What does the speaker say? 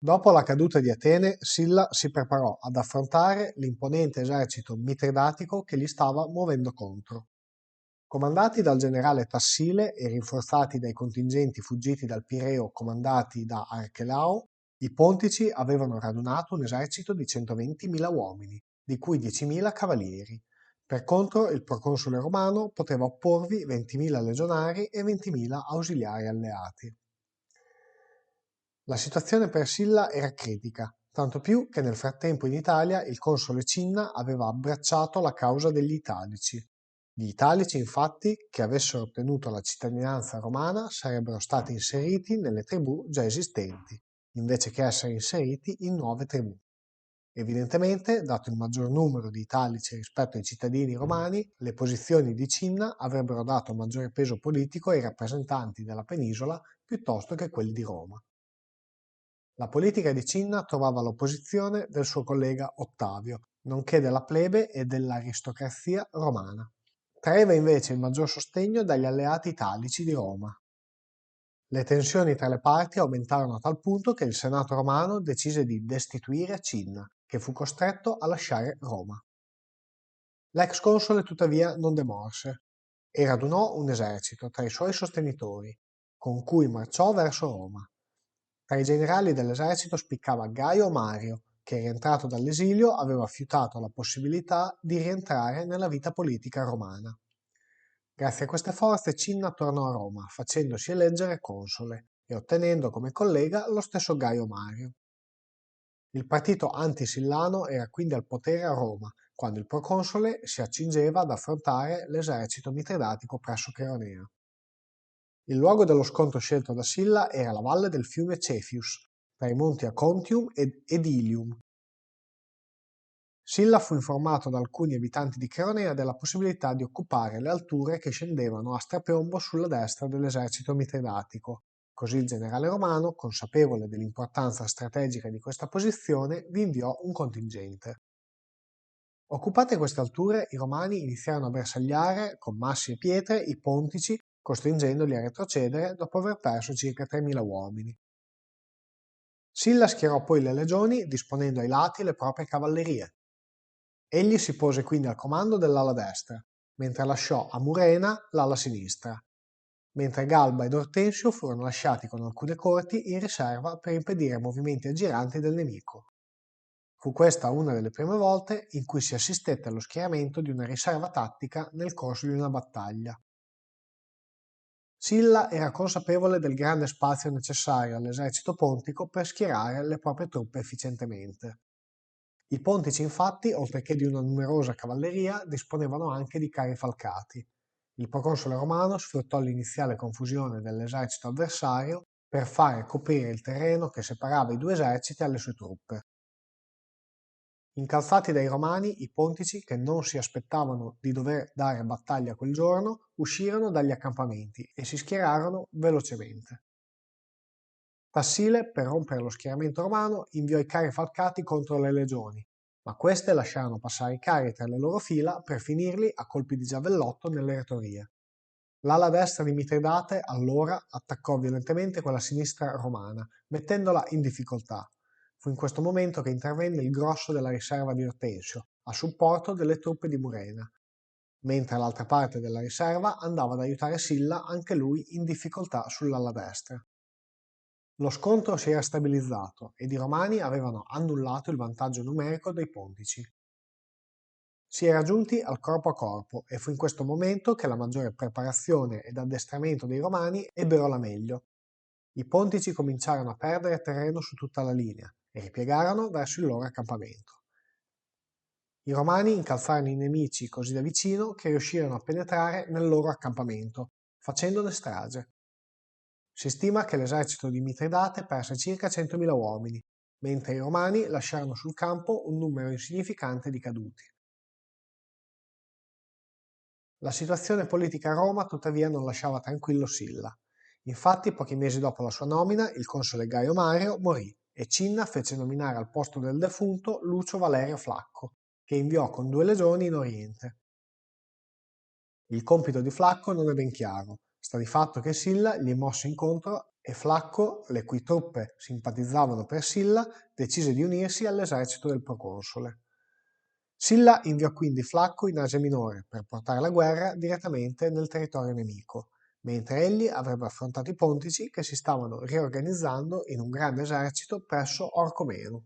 Dopo la caduta di Atene, Silla si preparò ad affrontare l'imponente esercito mitridatico che gli stava muovendo contro. Comandati dal generale Tassile e rinforzati dai contingenti fuggiti dal Pireo comandati da Archelao, i Pontici avevano radunato un esercito di 120.000 uomini, di cui 10.000 cavalieri. Per contro, il proconsole romano poteva opporvi 20.000 legionari e 20.000 ausiliari alleati. La situazione per Silla era critica, tanto più che nel frattempo in Italia il console Cinna aveva abbracciato la causa degli Italici. Gli Italici, infatti, che avessero ottenuto la cittadinanza romana, sarebbero stati inseriti nelle tribù già esistenti, invece che essere inseriti in nuove tribù. Evidentemente, dato il maggior numero di Italici rispetto ai cittadini romani, le posizioni di Cinna avrebbero dato maggiore peso politico ai rappresentanti della penisola piuttosto che quelli di Roma. La politica di Cinna trovava l'opposizione del suo collega Ottavio, nonché della plebe e dell'aristocrazia romana. Traeva invece il maggior sostegno dagli alleati italici di Roma. Le tensioni tra le parti aumentarono a tal punto che il Senato romano decise di destituire Cinna, che fu costretto a lasciare Roma. L'ex console tuttavia non demorse e radunò un esercito tra i suoi sostenitori, con cui marciò verso Roma. Tra i generali dell'esercito spiccava Gaio Mario, che rientrato dall'esilio aveva fiutato la possibilità di rientrare nella vita politica romana. Grazie a queste forze Cinna tornò a Roma, facendosi eleggere console e ottenendo come collega lo stesso Gaio Mario. Il partito antisillano era quindi al potere a Roma, quando il proconsole si accingeva ad affrontare l'esercito mitridatico presso Cheronea. Il luogo dello scontro scelto da Silla era la valle del fiume Cefius, tra i monti Acontium ed Ilium. Silla fu informato da alcuni abitanti di Cheronea della possibilità di occupare le alture che scendevano a strapiombo sulla destra dell'esercito mitridatico. Così il generale romano, consapevole dell'importanza strategica di questa posizione, vi inviò un contingente. Occupate queste alture, i romani iniziarono a bersagliare con massi e pietre i pontici, costringendoli a retrocedere dopo aver perso circa 3.000 uomini. Silla schierò poi le legioni, disponendo ai lati le proprie cavallerie. Egli si pose quindi al comando dell'ala destra, mentre lasciò a Murena l'ala sinistra, mentre Galba ed Ortensio furono lasciati con alcune corti in riserva per impedire movimenti aggiranti del nemico. Fu questa una delle prime volte in cui si assistette allo schieramento di una riserva tattica nel corso di una battaglia. Silla era consapevole del grande spazio necessario all'esercito pontico per schierare le proprie truppe efficientemente. I pontici infatti, oltre che di una numerosa cavalleria, disponevano anche di carri falcati. Il proconsole romano sfruttò l'iniziale confusione dell'esercito avversario per fare coprire il terreno che separava i due eserciti alle sue truppe. Incalzati dai romani, i pontici, che non si aspettavano di dover dare battaglia quel giorno, uscirono dagli accampamenti e si schierarono velocemente. Tassile, per rompere lo schieramento romano, inviò i carri falcati contro le legioni, ma queste lasciarono passare i carri tra le loro fila per finirli a colpi di giavellotto nelle rettorie. L'ala destra di Mitridate allora attaccò violentemente quella sinistra romana, mettendola in difficoltà. Fu in questo momento che intervenne il grosso della riserva di Ortensio, a supporto delle truppe di Murena, mentre l'altra parte della riserva andava ad aiutare Silla, anche lui in difficoltà sull'ala destra. Lo scontro si era stabilizzato ed i romani avevano annullato il vantaggio numerico dei pontici. Si era giunti al corpo a corpo e fu in questo momento che la maggiore preparazione ed addestramento dei romani ebbero la meglio. I pontici cominciarono a perdere terreno su tutta la linea e ripiegarono verso il loro accampamento. I romani incalzarono i nemici così da vicino che riuscirono a penetrare nel loro accampamento, facendone strage. Si stima che l'esercito di Mitridate perse circa 100.000 uomini, mentre i romani lasciarono sul campo un numero insignificante di caduti. La situazione politica a Roma tuttavia non lasciava tranquillo Silla. Infatti, pochi mesi dopo la sua nomina, il console Gaio Mario morì e Cinna fece nominare al posto del defunto Lucio Valerio Flacco, che inviò con 2 legioni in Oriente. Il compito di Flacco non è ben chiaro, sta di fatto che Silla gli mosse incontro e Flacco, le cui truppe simpatizzavano per Silla, decise di unirsi all'esercito del proconsole. Silla inviò quindi Flacco in Asia Minore per portare la guerra direttamente nel territorio nemico, mentre egli avrebbe affrontato i pontici che si stavano riorganizzando in un grande esercito presso Orcomeno.